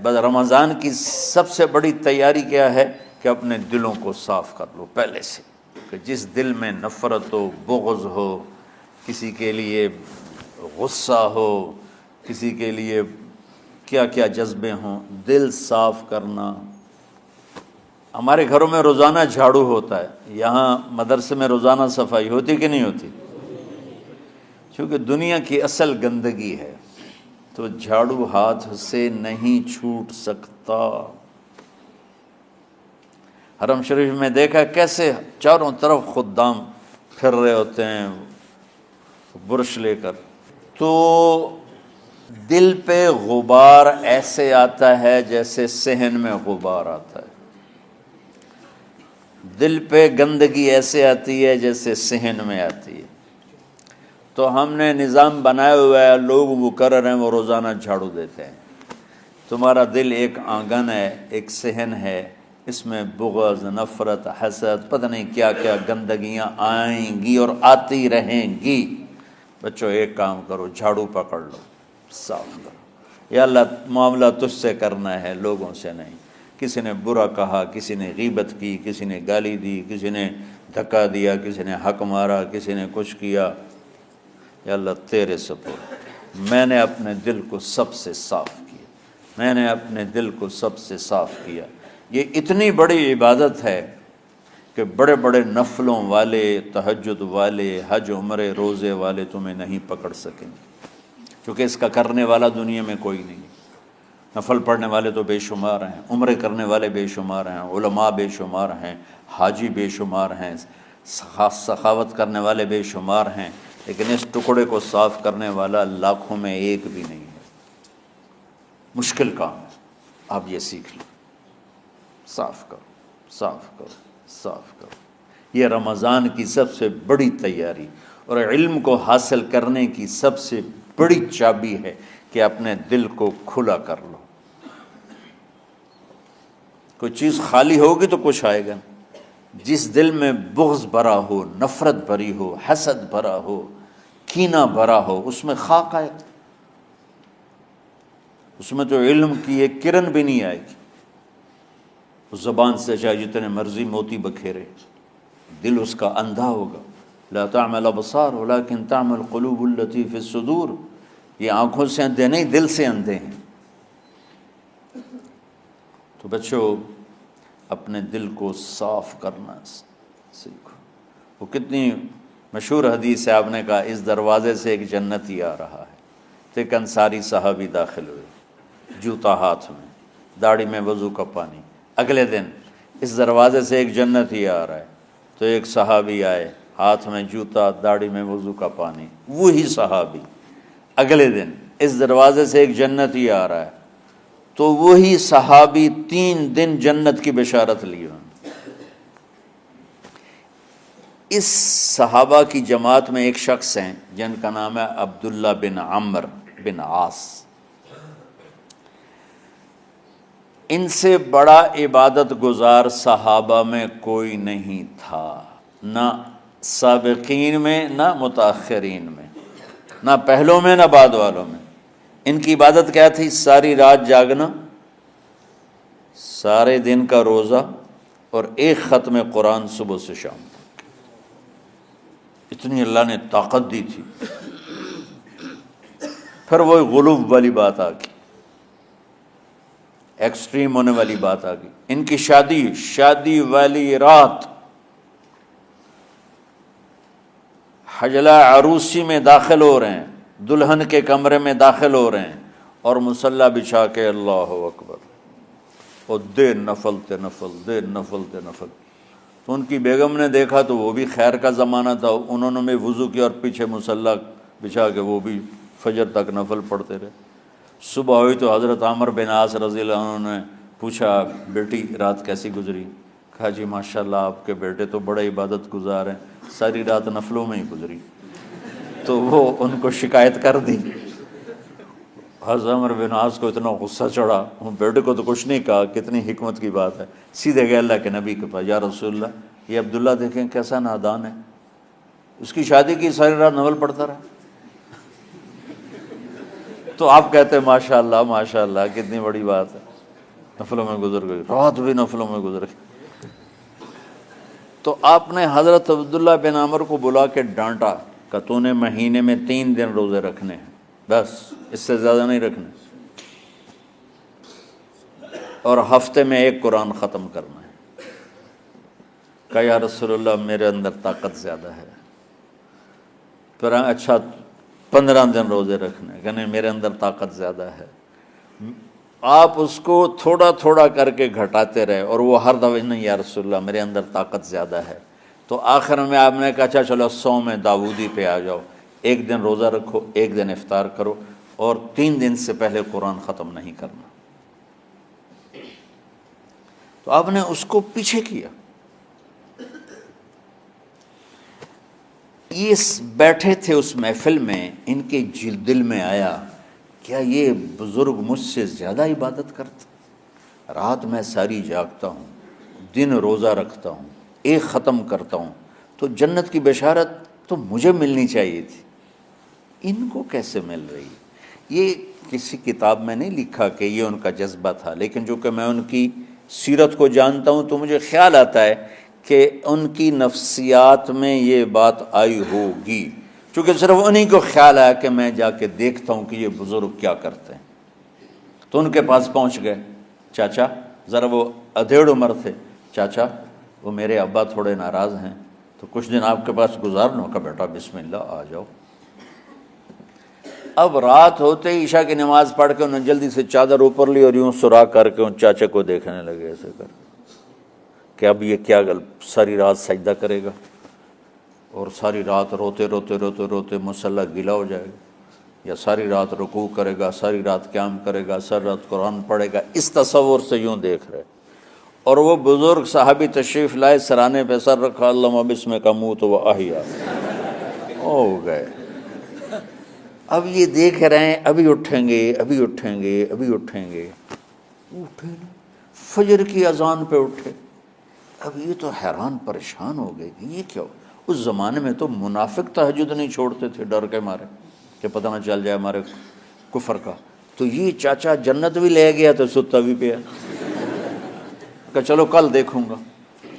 بس رمضان کی سب سے بڑی تیاری کیا ہے کہ اپنے دلوں کو صاف کر لو پہلے سے، کہ جس دل میں نفرت ہو، بغض ہو، کسی کے لیے غصہ ہو، کسی کے لیے کیا کیا جذبے ہوں، دل صاف کرنا۔ ہمارے گھروں میں روزانہ جھاڑو ہوتا ہے، یہاں مدرسے میں روزانہ صفائی ہوتی کہ نہیں ہوتی؟ کیونکہ دنیا کی اصل گندگی ہے تو جھاڑو ہاتھ سے نہیں چھوٹ سکتا۔ حرم شریف میں دیکھا کیسے چاروں طرف خدام پھر رہے ہوتے ہیں برش لے کر، تو دل پہ غبار ایسے آتا ہے جیسے صحن میں غبار آتا ہے، دل پہ گندگی ایسے آتی ہے جیسے صحن میں آتی ہے۔ تو ہم نے نظام بنایا ہوا ہے، لوگ مقرر ہیں وہ روزانہ جھاڑو دیتے ہیں۔ تمہارا دل ایک آنگن ہے، ایک صحن ہے، اس میں بغض، نفرت، حسد، پتہ نہیں کیا کیا گندگیاں آئیں گی اور آتی رہیں گی۔ بچوں ایک کام کرو، جھاڑو پکڑ لو، صاف کرو۔ یا اللہ معاملہ تجھ سے کرنا ہے، لوگوں سے نہیں۔ کسی نے برا کہا، کسی نے غیبت کی، کسی نے گالی دی، کسی نے دھکا دیا، کسی نے حق مارا، کسی نے کچھ کیا، یا اللہ تیرے سپرد میں نے اپنے دل کو سب سے صاف کیا، میں نے اپنے دل کو سب سے صاف کیا۔ یہ اتنی بڑی عبادت ہے کہ بڑے بڑے نفلوں والے، تہجد والے، حج عمرے روزے والے تمہیں نہیں پکڑ سکیں گے، کیونکہ اس کا کرنے والا دنیا میں کوئی نہیں۔ نفل پڑھنے والے تو بے شمار ہیں، عمرے کرنے والے بے شمار ہیں، علماء بے شمار ہیں، حاجی بے شمار ہیں، سخاوت کرنے والے بے شمار ہیں، لیکن اس ٹکڑے کو صاف کرنے والا لاکھوں میں ایک بھی نہیں ہے۔ مشکل کام ہے، آپ یہ سیکھ لیں، صاف کرو، صاف کرو، صاف کرو۔ یہ رمضان کی سب سے بڑی تیاری اور علم کو حاصل کرنے کی سب سے بڑی چابی ہے کہ اپنے دل کو کھلا کر لو۔ کوئی چیز خالی ہوگی تو کچھ آئے گا۔ جس دل میں بغض بھرا ہو، نفرت بھری ہو، حسد بھرا ہو، کینہ بھرا ہو، اس میں خاک آئے گا، اس میں تو علم کی ایک کرن بھی نہیں آئے گی۔ اس زبان سے چاہے جتنے مرضی موتی بکھیرے، دل اس کا اندھا ہوگا۔ لا تعمل ابصار ولکن تعمل قلوب التي في الصدور۔ یہ آنکھوں سے اندھے نہیں، دل سے اندھے ہیں۔ تو بچوں اپنے دل کو صاف کرنا سیکھو۔ وہ کتنی مشہور حدیث ہے، آپ نے کہا اس دروازے سے ایک جنتی آ رہا ہے، تو ایک انصاری صحابی داخل ہوئے، جوتا ہاتھ میں، داڑھی میں وضو کا پانی۔ اگلے دن اس دروازے سے ایک جنتی آ رہا ہے، تو ایک صحابی آئے، ہاتھ میں جوتا، داڑھی میں وضو کا پانی۔ وہی صحابی اگلے دن اس دروازے سے ایک جنتی آ رہا ہے، تو وہی صحابی 3 دن جنت کی بشارت لی انہوں نے۔ اس صحابہ کی جماعت میں ایک شخص ہیں جن کا نام ہے عبداللہ بن عمر بن عاص۔ ان سے بڑا عبادت گزار صحابہ میں کوئی نہیں تھا، نہ سابقین میں نہ متاخرین میں، نہ پہلوں میں نہ بعد والوں میں۔ ان کی عبادت کیا تھی؟ ساری رات جاگنا، سارے دن کا روزہ، اور ایک ختم قرآن صبح سے شام تک۔ اتنی اللہ نے طاقت دی تھی۔ پھر وہ غلوب والی بات آ گئی، ایکسٹریم ہونے والی بات آ گئی۔ ان کی شادی والی رات حجلہ عروسی میں داخل ہو رہے ہیں، دلہن کے کمرے میں داخل ہو رہے ہیں، اور مصلی بچھا کے اللہ اکبر، اور دیر نفل تے نفل، دیر نفل تے نفل۔ تو ان کی بیگم نے دیکھا تو وہ بھی خیر کا زمانہ تھا، انہوں نے بھی وضو کیا اور پیچھے مصلی بچھا کے وہ بھی فجر تک نفل پڑھتے رہے۔ صبح ہوئی تو حضرت عمر بن عاص رضی اللہ عنہ نے پوچھا، بیٹی رات کیسی گزری؟ کہا جی ماشاءاللہ آپ کے بیٹے تو بڑے عبادت گزار ہیں، ساری رات نفلوں میں ہی گزری۔ تو وہ ان کو شکایت کر دی۔ حضرت عمر بن عاص کو اتنا غصہ چڑھا، وہ بیٹے کو تو کچھ نہیں کہا، کتنی حکمت کی بات ہے، سیدھے گئے اللہ کے نبی کے پاس، یا رسول اللہ یہ عبداللہ دیکھیں کیسا نادان ہے، اس کی شادی کی ساری رات نفل پڑھتا رہا۔ تو آپ کہتے ہیں ماشاء اللہ کتنی بڑی بات ہے، نفلوں میں گزر گئی، رات بھی نفلوں میں گزر گئی۔ تو آپ نے حضرت عبداللہ بن عمر کو بلا کے ڈانٹا کہ تو نے مہینے میں 3 دن روزے رکھنے ہیں، بس اس سے زیادہ نہیں رکھنے، اور ہفتے میں 1 قرآن ختم کرنا ہے۔ کہا یا رسول اللہ میرے اندر طاقت زیادہ ہے۔ پھر اچھا 15 دن روزے رکھنے، کہ نہیں میرے اندر طاقت زیادہ ہے۔ آپ اس کو تھوڑا تھوڑا کر کے گھٹاتے رہے، اور وہ ہر دفعہ نہیں یا رسول اللہ میرے اندر طاقت زیادہ ہے۔ تو آخر میں آپ نے کہا اچھا چلو 100 میں داؤدی پہ آ جاؤ، 1 دن روزہ رکھو، 1 دن افطار کرو، اور 3 دن سے پہلے قرآن ختم نہیں کرنا۔ تو آپ نے اس کو پیچھے کیا۔ یہ بیٹھے تھے اس محفل میں، ان کے دل میں آیا کیا یہ بزرگ مجھ سے زیادہ عبادت کرتا؟ رات میں ساری جاگتا ہوں، دن روزہ رکھتا ہوں، 1 ختم کرتا ہوں، تو جنت کی بشارت تو مجھے ملنی چاہیے تھی، ان کو کیسے مل رہی؟ یہ کسی کتاب میں نہیں لکھا کہ یہ ان کا جذبہ تھا، لیکن جو کہ میں ان کی سیرت کو جانتا ہوں تو مجھے خیال آتا ہے کہ ان کی نفسیات میں یہ بات آئی ہوگی، چونکہ صرف انہی کو خیال آیا کہ میں جا کے دیکھتا ہوں کہ یہ بزرگ کیا کرتے ہیں۔ تو ان کے پاس پہنچ گئے، چاچا، ذرا وہ ادھیڑ عمر تھے، چاچا وہ میرے ابا تھوڑے ناراض ہیں، تو کچھ دن آپ کے پاس گزارنا کا، بیٹا بسم اللہ آ جاؤ۔ اب رات ہوتے ہی عشاء کی نماز پڑھ کے انہوں نے جلدی سے چادر اوپر لی اور یوں سراغ کر کے ان چاچے کو دیکھنے لگے ایسے کر کہ اب یہ کیا ساری رات سجدہ کرے گا، اور ساری رات روتے روتے روتے روتے مصلی گیلا ہو جائے گا، یا ساری رات رکوع کرے گا، ساری رات قیام کرے گا، ساری رات قرآن پڑھے گا، اس تصور سے یوں دیکھ رہے۔ اور وہ بزرگ صحابی تشریف لائے، سرانے پہ سر رکھا، اللہم بسمک اموت و احیا، ہو گئے۔ اب یہ دیکھ رہے ہیں ابھی اٹھیں گے، ابھی اٹھیں گے، ابھی اٹھیں گے، اٹھے نا، فجر کی اذان پہ اٹھے۔ اب یہ تو حیران پریشان ہو گئے کہ یہ کیا ہو؟ اس زمانے میں تو منافق تہجد نہیں چھوڑتے تھے ڈر کے مارے کہ پتہ نہ چل جائے ہمارے کفر کا، تو یہ چاچا جنت بھی لے گیا تو ستا بھی پیا کہ چلو کل دیکھوں گا۔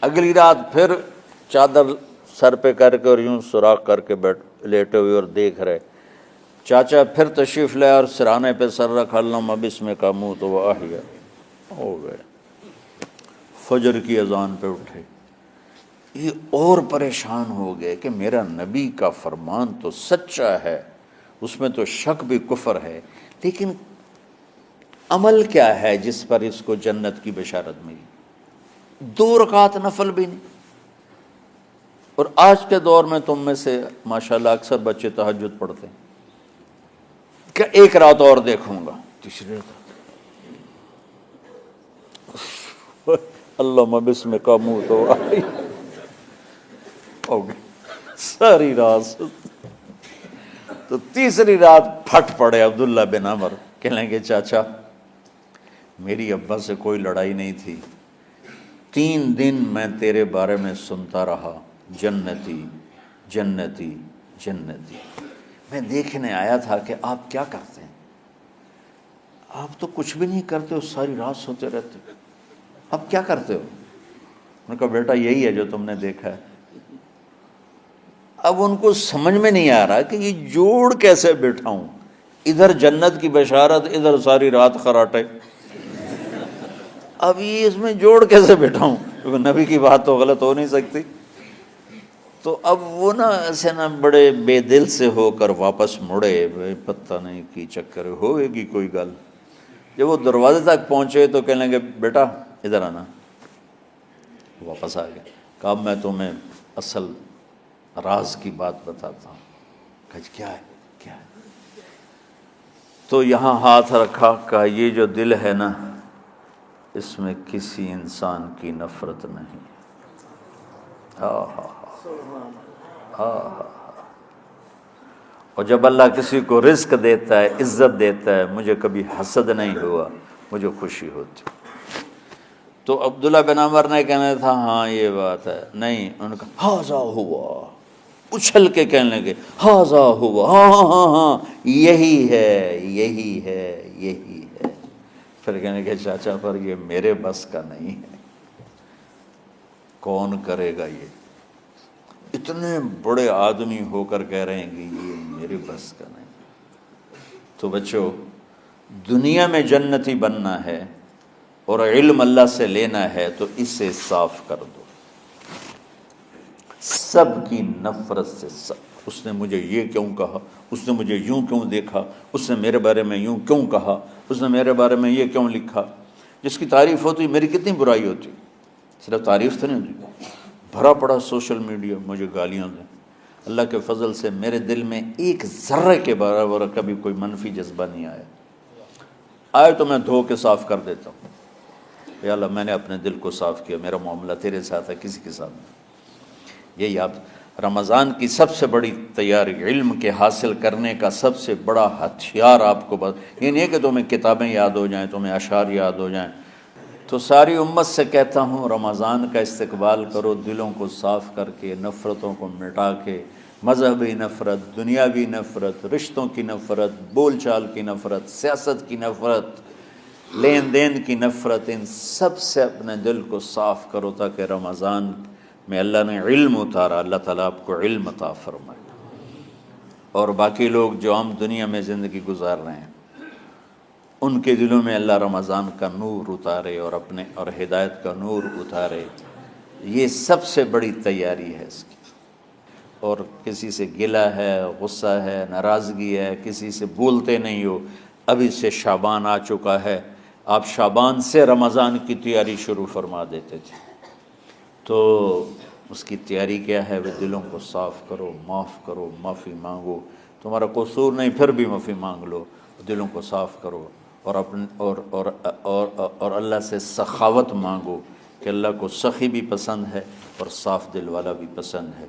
اگلی رات پھر چادر سر پہ کر کے اور یوں سوراخ کر کے لیٹے ہوئے اور دیکھ رہے۔ چاچا پھر تشریف لائے اور سرانے پہ سر رکھا، اللہم بسمک اموت و احیا، ہو گئے۔ فجر کی اذان پہ اٹھے، یہ اور پریشان ہو گئے کہ میرا نبی کا فرمان تو سچا ہے، اس میں تو شک بھی کفر ہے، لیکن عمل کیا ہے جس پر اس کو جنت کی بشارت ملی؟ 2 رکعت نفل بھی نہیں۔ اور آج کے دور میں تم میں سے ماشاءاللہ اکثر بچے تہجد پڑھتے ہیں کہ 1 رات اور دیکھوں گا، تیسری رات اللہم بسمک اموت و احیا، ہو گئی ساری رات۔ تو تیسری رات پھٹ پڑے عبداللہ بن عمر، کہنے گے چاچا میری ابا سے کوئی لڑائی نہیں تھی، 3 دن میں تیرے بارے میں سنتا رہا، جنتی جنتی جنتی۔ میں دیکھنے آیا تھا کہ آپ کیا کرتے ہیں، آپ تو کچھ بھی نہیں کرتے ہو، ساری رات سوتے رہتے ہو، اب کیا کرتے ہو؟ میں نے کہا بیٹا یہی ہے جو تم نے دیکھا ہے۔ اب ان کو سمجھ میں نہیں آ رہا کہ یہ جوڑ کیسے بٹھاؤں، ادھر جنت کی بشارت، ادھر ساری رات خراٹے، اب یہ اس میں جوڑ کیسے بٹھاؤں، کیونکہ نبی کی بات تو غلط ہو نہیں سکتی۔ تو اب وہ نا ایسے نا بڑے بے دل سے ہو کر واپس مڑے، پتہ نہیں کی چکر ہوئے گی کوئی گل۔ جب وہ دروازے تک پہنچے تو کہنے لگے بیٹا ادھر آنا، واپس آ گئے۔ کہا میں تمہیں اصل راز کی بات بتاتا ہوں۔ کہا کیا ہے کیا ہے؟ تو یہاں ہاتھ رکھا، کہا یہ جو دل ہے نا اس میں کسی انسان کی نفرت نہیں۔ اور جب اللہ کسی کو رزق دیتا ہے، عزت دیتا ہے، مجھے کبھی حسد نہیں ہوا، مجھے خوشی ہوتی۔ تو عبداللہ بن عمر نے کہنا تھا ہاں یہ بات ہے، نہیں، ان کا ہاذا ہوا، اچھل کے کہنے لگے ہاذا ہوا، ہاں ہاں ہاں ہاں یہی ہے یہی ہے یہی ہے۔ پھر کہنے لگے چاچا پر یہ میرے بس کا نہیں ہے، کون کرے گا یہ؟ اتنے بڑے آدمی ہو کر کہہ رہے ہیں کہ یہ میرے بس کا نہیں۔ تو بچوں، دنیا میں جنتی بننا ہے اور علم اللہ سے لینا ہے تو اسے صاف کر دو، سب کی نفرت سے۔ اس نے مجھے یہ کیوں کہا، اس نے مجھے یوں کیوں دیکھا، اس نے میرے بارے میں یوں کیوں کہا، اس نے میرے بارے میں یہ کیوں لکھا۔ جس کی تعریف ہوتی میری کتنی برائی ہوتی، صرف تعریف تو نہیں ہوتی، بھرا پڑا سوشل میڈیا مجھے گالیاں دیں۔ اللہ کے فضل سے میرے دل میں ایک ذرے کے برابر کبھی کوئی منفی جذبہ نہیں آیا، آئے تو میں دھو کے صاف کر دیتا ہوں، یا اللہ میں نے اپنے دل کو صاف کیا، میرا معاملہ تیرے ساتھ ہے، کسی کے ساتھ نہیں۔ یہی آپ رمضان کی سب سے بڑی تیاری، علم کے حاصل کرنے کا سب سے بڑا ہتھیار آپ کو یہ نہیں ہے کہ تمہیں کتابیں یاد ہو جائیں، تمہیں اشعار یاد ہو جائیں۔ تو ساری امت سے کہتا ہوں رمضان کا استقبال کرو دلوں کو صاف کر کے، نفرتوں کو مٹا کے، مذہبی نفرت، دنیاوی نفرت، رشتوں کی نفرت، بول چال کی نفرت، سیاست کی نفرت، لین دین کی نفرت، ان سب سے اپنے دل کو صاف کرو تاکہ رمضان میں اللہ نے علم اتارا، اللہ تعالیٰ آپ کو علم عطا فرمائے، اور باقی لوگ جو عام دنیا میں زندگی گزار رہے ہیں ان کے دلوں میں اللہ رمضان کا نور اتارے اور ہدایت کا نور اتارے۔ یہ سب سے بڑی تیاری ہے اس کی۔ اور کسی سے گلہ ہے، غصہ ہے، ناراضگی ہے، کسی سے بولتے نہیں ہو، ابھی سے شعبان آ چکا ہے، آپ شعبان سے رمضان کی تیاری شروع فرما دیتے تھے، تو اس کی تیاری کیا ہے؟ وہ دلوں کو صاف کرو، معاف کرو، معافی مانگو، تمہارا قصور نہیں پھر بھی معافی مانگ لو، دلوں کو صاف کرو، اور اللہ سے سخاوت مانگو کہ اللہ کو سخی بھی پسند ہے اور صاف دل والا بھی پسند ہے۔